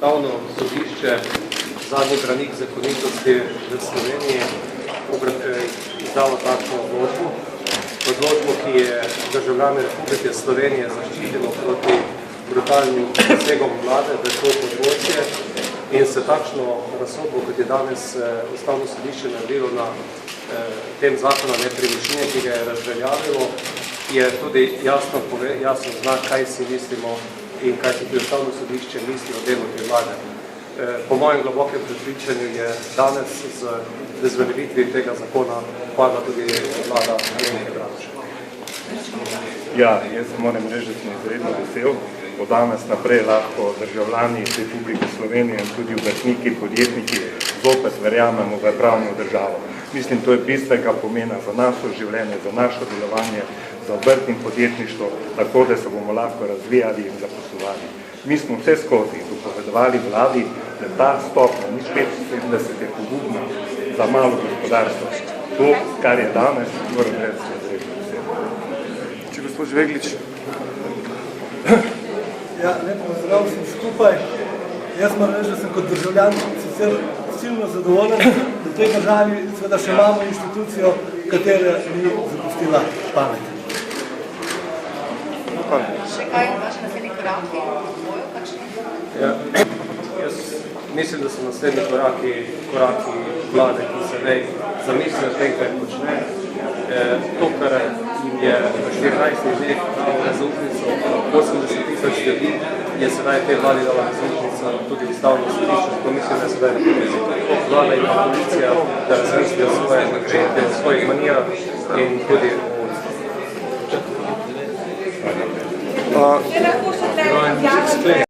Ustavno sodišče, zadnji branik zakonitosti v Sloveniji, izdalo takšno odločbo, ki je državljane Republike Slovenije zaščitilo proti brutalnim posegom vlade v to področje in se takšno razsodbo, kot je danes Ustavno sodišče naredilo na tem zakonu nepremičnine, ki ga je razveljavilo, je tudi jasno znak, kaj si mislimo in kaj tudi Ustavno sodišče misli o delu te vlade. Po mojem globokem prepričanju je danes z razveljavitvi tega zakona padla tudi vlada Alenke Bratušek. Ja, jaz moram reči, da sem izredno vesel, bo danes naprej lahko državljani Republike Slovenije in tudi obrtniki, podjetniki zopet verjamemo v pravno državo. Mislim, to je bistvenega pomena za naše življenje, za naše delovanje, za obrt in podjetništvo, tako da se bomo lahko razvijali in zaposlovali. Mi smo vse skozi dopovedovali vladi, da ta stopnja ni 75 je pogubna za malo gospodarstvo. To, kar je danes, moram reči, je izredno vesel. Če gospod Žveglič. Ja, lepo pozdrav sem skupaj. Jaz moram reči, da sem kot državljan sicer silno zadovoljen, da v tej državi seveda še imamo institucijo, katera ni zapustila pamet. Še kaj vaše naslednji koraki bojo, kakšni? Ja, jaz mislim, da so naslednji koraki vlade, ki se ne zamislijo o tem, kaj počne. To, kar jim je v 14 dneh dalo zaupnico 80.000 ljudi, je sedaj te vladi dala zaupnica tudi Ustavno sodišče. To mislim, da je sedaj na vlada in policija, da razmislijo o svojih manirah in tudi o